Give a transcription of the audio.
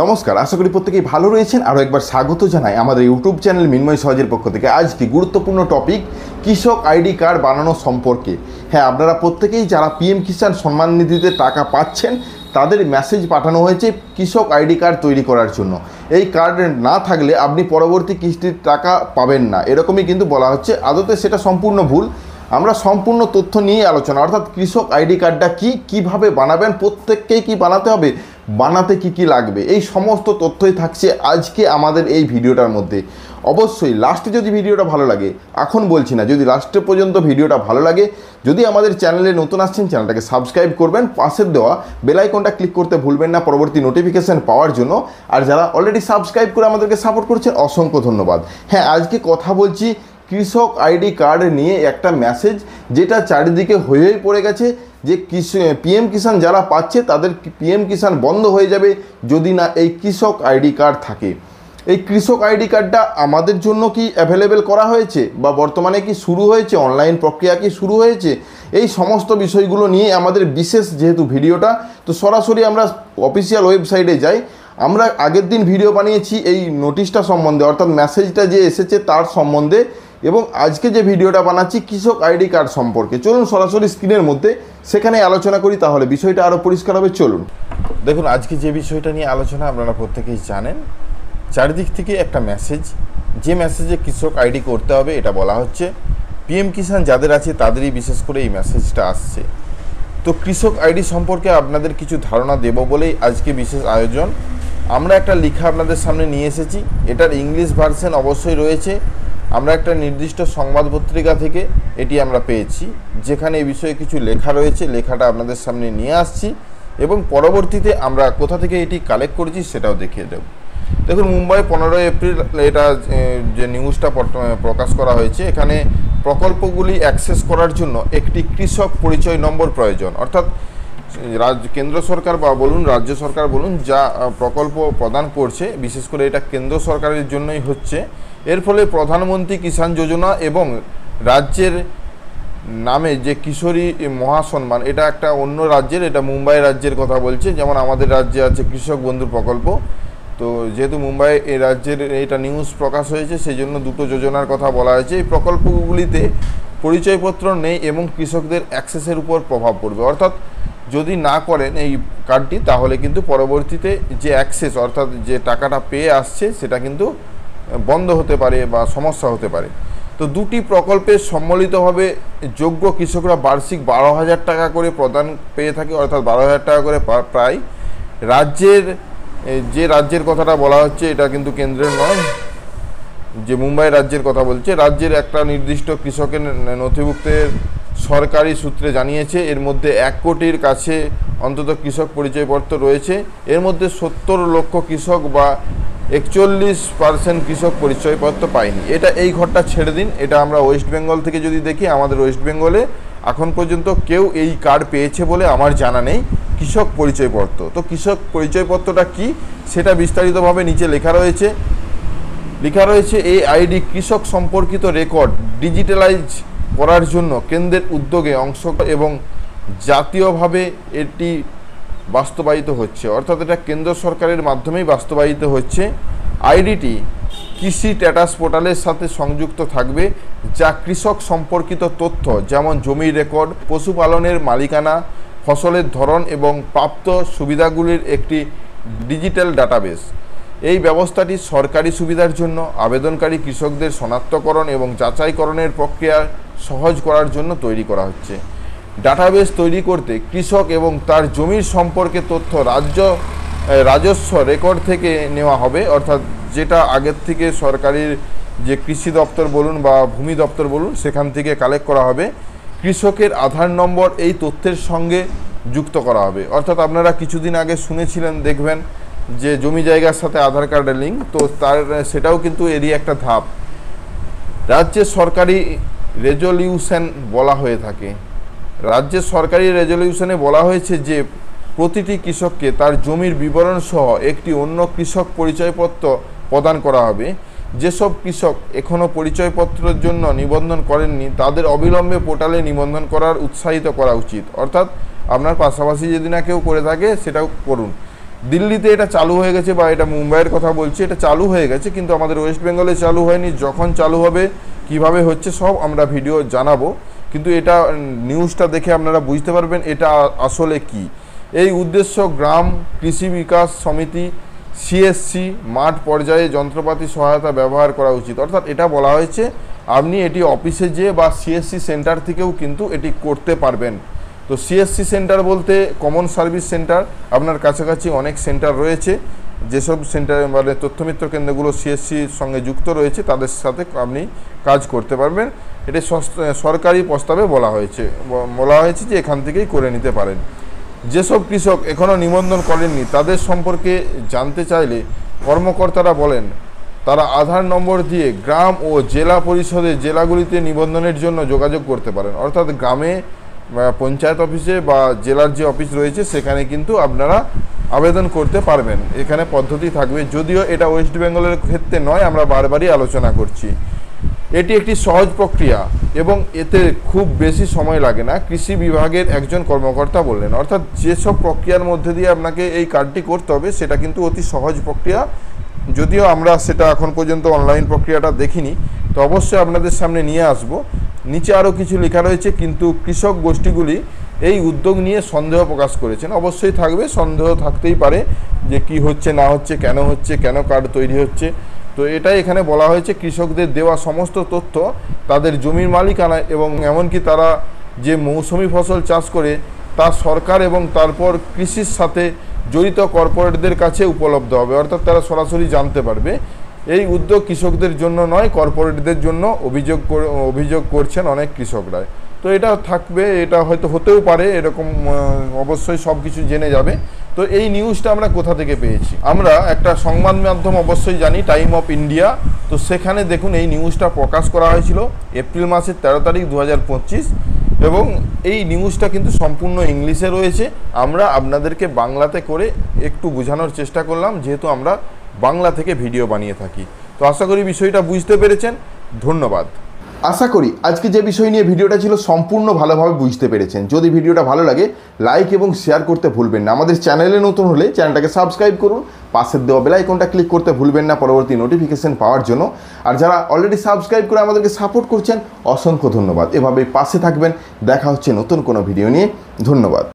নমস্কার, আশা করি প্রত্যেকেই ভালো রয়েছেন। আরও একবার স্বাগত জানাই আমাদের ইউটিউব চ্যানেল মিনময় সহজের পক্ষ থেকে। আজকে গুরুত্বপূর্ণ টপিক কৃষক আইডি কার্ড বানানো সম্পর্কে। হ্যাঁ, আপনারা প্রত্যেকেই যারা পিএম কিষাণ সম্মান নিধিতে টাকা পাচ্ছেন তাদের মেসেজ পাঠানো হয়েছে কৃষক আইডি কার্ড তৈরি করার জন্য। এই কার্ড না থাকলে আপনি পরবর্তী কিস্তির টাকা পাবেন না, এরকমই কিন্তু বলা হচ্ছে। আদতে সেটা সম্পূর্ণ ভুল। আমরা সম্পূর্ণ তথ্য নিয়ে আলোচনা, অর্থাৎ কৃষক আইডি কার্ডটা কীভাবে বানাবেন, প্রত্যেককেই কি বানাতে হবে, বানাতে কি লাগবে, এই সমস্ত তথ্যই থাকছে আজকে আমাদের এই ভিডিওটার মধ্যে। অবশ্যই লাস্টে যদি ভিডিওটা ভালো লাগে, এখন বলছি না, যদি লাস্টে পর্যন্ত ভিডিওটা ভালো লাগে, যদি আমাদের চ্যানেলে নতুন আসছেন চ্যানেলটাকে সাবস্ক্রাইব করবেন, পাশের দেওয়া বেল আইকনটা ক্লিক করতে ভুলবেন না পরবর্তী নোটিফিকেশান পাওয়ার জন্য। আর যারা অলরেডি সাবস্ক্রাইব করে আমাদেরকে সাপোর্ট করছেন, অসংখ্য ধন্যবাদ। হ্যাঁ, আজকে কথা বলছি কৃষক আইডি কার্ড নিয়ে। একটা মেসেজ যেটা চারিদিকে হয়েই পড়ে গেছে যে পিএম কিষাণ যারা পাচ্ছে তাদের পিএম কিষাণ বন্ধ হয়ে যাবে যদি না এই কৃষক আইডি কার্ড থাকে। এই কৃষক আইডি কার্ডটা আমাদের জন্য কি অ্যাভেলেবেল করা হয়েছে, বা বর্তমানে কি শুরু হয়েছে, অনলাইন প্রক্রিয়া কি শুরু হয়েছে, এই সমস্ত বিষয়গুলো নিয়ে আমাদের বিশেষ যেহেতু ভিডিওটা, তো সরাসরি আমরা অফিসিয়াল ওয়েবসাইটে যাই। আমরা আগের দিন ভিডিও বানিয়েছি এই নোটিশটা সম্বন্ধে, অর্থাৎ মেসেজটা যে এসেছে তার সম্বন্ধে, এবং আজকে যে ভিডিওটা বানাচ্ছি কৃষক আইডি কার্ড সম্পর্কে। চলুন সরাসরি স্ক্রিনের মধ্যে সেখানে আলোচনা করি, তাহলে বিষয়টা আরও পরিষ্কার হবে। চলুন দেখুন, আজকে যে বিষয়টা নিয়ে আলোচনা আপনারা প্রত্যেকেই জানেন। চারিদিক থেকে একটা মেসেজ, যে মেসেজে কৃষক আইডি করতে হবে এটা বলা হচ্ছে। পিএম কিষাণ যাদের আছে তাদেরই বিশেষ করে এই মেসেজটা আসছে। তো কৃষক আইডি সম্পর্কে আপনাদের কিছু ধারণা দেব বলেই আজকে বিশেষ আয়োজন। আমরা একটা লেখা আপনাদের সামনে নিয়ে এসেছি, এটার ইংলিশ ভার্সন অবশ্যই রয়েছে। আমরা একটা নির্দিষ্ট সংবাদ পত্রিকা থেকে এটি আমরা পেয়েছি, যেখানে এই বিষয়ে কিছু লেখা রয়েছে। লেখাটা আপনাদের সামনে নিয়ে আসছি এবং পরবর্তীতে আমরা কোথা থেকে এটি কালেক্ট করেছি সেটাও দেখিয়ে দেব। দেখুন, মুম্বাই 15 এপ্রিল এটা যে নিউজটা প্রকাশ করা হয়েছে, এখানে প্রকল্পগুলি অ্যাক্সেস করার জন্য একটি কৃষক পরিচয় নম্বর প্রয়োজন। অর্থাৎ কেন্দ্র সরকার বা বলুন রাজ্য সরকার বলুন, যা প্রকল্প প্রদান করছে, বিশেষ করে এটা কেন্দ্র সরকারের জন্যই হচ্ছে। এর ফলে প্রধানমন্ত্রী কিষাণ যোজনা এবং রাজ্যের নামে যে কিশোরী মহাসম্মান, এটা একটা অন্য রাজ্যের, এটা মুম্বাই রাজ্যের কথা বলছে। যেমন আমাদের রাজ্যে আছে কৃষক বন্ধু প্রকল্প, তো যেহেতু মুম্বাই এই রাজ্যের এটা নিউজ প্রকাশ হয়েছে, সেই জন্য দুটো যোজনার কথা বলা হয়েছে। এই প্রকল্পগুলিতে পরিচয়পত্র নেই এবং কৃষকদের অ্যাক্সেসের উপর প্রভাব পড়বে। অর্থাৎ যদি না করেন এই কার্ডটি, তাহলে কিন্তু পরবর্তীতে যে অ্যাক্সেস, অর্থাৎ যে টাকাটা পেয়ে আসছে, সেটা কিন্তু বন্ধ হতে পারে বা সমস্যা হতে পারে। তো দুটি প্রকল্পে সম্মিলিতভাবে যোগ্য কৃষকরা বার্ষিক 12,000 টাকা করে প্রদান পেয়ে থাকে, অর্থাৎ 12,000 টাকা করে প্রায়। রাজ্যের যে রাজ্যের কথাটা বলা হচ্ছে, এটা কিন্তু কেন্দ্রের নয়, যে মুম্বাই রাজ্যের কথা বলছে। রাজ্যের একটা নির্দিষ্ট কৃষকের নথিভুক্তের সরকারি সূত্রে জানিয়েছে, এর মধ্যে 1 কোটির কাছে অন্তত কৃষক পরিচয়পত্র রয়েছে। এর মধ্যে 70 লক্ষ কৃষক বা 41% কৃষক পরিচয়পত্র পায়নি। এটা এই ঘরটা ছেড়ে দিন, এটা আমরা ওয়েস্ট বেঙ্গল থেকে যদি দেখি, আমাদের ওয়েস্ট বেঙ্গলে এখন পর্যন্ত কেউ এই কার্ড পেয়েছে বলে আমার জানা নেই, কৃষক পরিচয়পত্র। তো কৃষক পরিচয়পত্রটা কি সেটা বিস্তারিতভাবে নিচে লেখা রয়েছে। এই আইডি কৃষক সম্পর্কিত রেকর্ড ডিজিটালাইজ করার জন্য কেন্দ্রের উদ্যোগে অংশ এবং জাতীয়ভাবে এটি বাস্তবায়িত হচ্ছে। অর্থাৎ এটা কেন্দ্র সরকারের মাধ্যমেই বাস্তবায়িত হচ্ছে। আইডিটি কৃষি স্ট্যাটাস পোর্টালের সাথে সংযুক্ত থাকবে, যা কৃষক সম্পর্কিত তথ্য যেমন জমির রেকর্ড, পশুপালনের মালিকানা, ফসলের ধরন এবং প্রাপ্ত সুবিধাগুলির একটি ডিজিটাল ডাটাবেস। এই ব্যবস্থাটি সরকারি সুবিধার জন্য আবেদনকারী কৃষকদের শনাক্তকরণ এবং যাচাইকরণের প্রক্রিয়া সহজ করার জন্য তৈরি করা হচ্ছে। ডাটাবেস তৈরি করতে কৃষক এবং তার জমির সম্পর্কে তথ্য রাজস্ব রেকর্ড থেকে নেওয়া হবে, অর্থাৎ যেটা আগের থেকে সরকারি যে কৃষি দপ্তর বলুন বা ভূমি দপ্তর বলুন, সেখান থেকে কালেক্ট করা হবে। কৃষকের আধার নম্বর এই তথ্যের সঙ্গে যুক্ত করা হবে। অর্থাৎ আপনারা কিছুদিন আগে শুনেছিলেন, দেখবেন যে জমি জায়গার সাথে আধার কার্ডের লিঙ্ক, তো সেটাও কিন্তু এরই একটা ধাপ। রাজ্যের সরকারি রেজলিউশন বলা হয়ে থাকে। রাজ্যের সরকারি রেজলিউশনে বলা হয়েছে যে প্রতিটি কৃষককে তার জমির বিবরণ সহ একটি অন্য কৃষক পরিচয়পত্র প্রদান করা হবে। যেসব কৃষক এখনও পরিচয়পত্রের জন্য নিবন্ধন করেননি, তাদের অবিলম্বে পোর্টালে নিবন্ধন করার উৎসাহিত করা উচিত। অর্থাৎ আপনার পাশাপাশি যদি না কেউ করে থাকে সেটাও করুন। দিল্লিতে এটা চালু হয়ে গেছে বা এটা মুম্বাইয়ের কথা বলছি, এটা চালু হয়ে গেছে, কিন্তু আমাদের ওয়েস্ট বেঙ্গলে চালু হয়নি। যখন চালু হবে, কিভাবে হচ্ছে, সব আমরা ভিডিও জানাবো। কিন্তু এটা নিউজটা দেখে আপনারা বুঝতে পারবেন এটা আসলে কি। এই উদ্দেশ্য গ্রাম কৃষি বিকাশ সমিতি সিএসসি মাঠ পর্যায়ে যন্ত্রপাতি সহায়তা ব্যবহার করা উচিত। অর্থাৎ এটা বলা হয়েছে আপনি এটি অফিসে যেয়ে বা সিএসসি সেন্টার থেকেও কিন্তু এটি করতে পারবেন। তো সিএসসি সেন্টার বলতে কমন সার্ভিস সেন্টার, আপনার কাছাকাছি অনেক সেন্টার রয়েছে, যেসব সেন্টার মানে তথ্যমিত্র কেন্দ্রগুলো সিএসসির সঙ্গে যুক্ত রয়েছে তাদের সাথে আপনি কাজ করতে পারবেন। এটি সরকারি প্রস্তাবে বলা হয়েছে যে এখান থেকেই করে নিতে পারেন। যেসব কৃষক এখনও নিবন্ধন করেননি তাদের সম্পর্কে জানতে চাইলে কর্মকর্তারা বলেন তারা আধার নম্বর দিয়ে গ্রাম ও জেলা পরিষদের জেলাগুলিতে নিবন্ধনের জন্য যোগাযোগ করতে পারেন। অর্থাৎ গ্রামে পঞ্চায়েত অফিসে বা জেলার যে অফিস রয়েছে সেখানে কিন্তু আপনারা আবেদন করতে পারবেন। এখানে পদ্ধতি থাকবে, যদিও এটা ওয়েস্ট বেঙ্গলের ক্ষেত্রে নয়, আমরা বারবারই আলোচনা করছি। এটি একটি সহজ প্রক্রিয়া এবং এতে খুব বেশি সময় লাগে না, কৃষি বিভাগের একজন কর্মকর্তা বললেন। অর্থাৎ যেসব প্রক্রিয়ার মধ্যে দিয়ে আপনাকে এই কার্ডটি করতে হবে সেটা কিন্তু অতি সহজ প্রক্রিয়া, যদিও আমরা সেটা এখন পর্যন্ত অনলাইন প্রক্রিয়াটা দেখিনি, তো অবশ্যই আপনাদের সামনে নিয়ে আসব। নিচে আরও কিছু লেখা রয়েছে, কিন্তু কৃষক গোষ্ঠীগুলি এই উদ্যোগ নিয়ে সন্দেহ প্রকাশ করেছেন। অবশ্যই থাকবে, সন্দেহ থাকতেই পারে যে কি হচ্ছে না হচ্ছে, কেন কার্ড তৈরি হচ্ছে। তো এটাই এখানে বলা হয়েছে, কৃষকদের দেওয়া সমস্ত তথ্য তাদের জমির মালিকানা এবং এমনকি তারা যে মৌসুমি ফসল চাষ করে তা সরকার এবং তারপর কৃষির সাথে জড়িত কর্পোরেটদের কাছে উপলব্ধ হবে। অর্থাৎ তারা সরাসরি জানতে পারবে। এই উদ্যোগ কৃষকদের জন্য নয়, কর্পোরেটদের জন্য অভিযোগ করছেন অনেক কৃষকরা। তো এটা থাকবে, এটা হয়তো হতেও পারে এরকম, অবশ্যই সব কিছু জেনে যাবে। তো এই নিউজটা আমরা কোথা থেকে পেয়েছি? আমরা একটা সংবাদ মাধ্যম অবশ্যই জানি, টাইম অফ ইন্ডিয়া। তো সেখানে দেখুন এই নিউজটা প্রকাশ করা হয়েছিল এপ্রিল মাসের 13 তারিখ 2025, এবং এই নিউজটা কিন্তু সম্পূর্ণ ইংলিশে রয়েছে। আমরা আপনাদেরকে বাংলাতে করে একটু বোঝানোর চেষ্টা করলাম, যেহেতু আমরা বাংলা থেকে ভিডিও বানিয়ে থাকি। তো আশা করি বিষয়টা বুঝতে পেরেছেন। ধন্যবাদ। আশা করি আজকে যে বিষয় নিয়ে ভিডিওটা ছিল সম্পূর্ণ ভালোভাবে বুঝতে পেরেছেন। যদি ভিডিওটা ভালো লাগে লাইক এবং শেয়ার করতে ভুলবেন না। আমাদের চ্যানেলে নতুন হলে চ্যানেলটাকে সাবস্ক্রাইব করুন, পাশের দেওয়া বেল আইকনটা ক্লিক করতে ভুলবেন না পরবর্তী নোটিফিকেশন পাওয়ার জন্য। আর যারা অলরেডি সাবস্ক্রাইব করে আমাদেরকে সাপোর্ট করছেন অসংখ্য ধন্যবাদ। এভাবেই পাশে থাকবেন। দেখা হচ্ছে নতুন কোনো ভিডিও নিয়ে। ধন্যবাদ।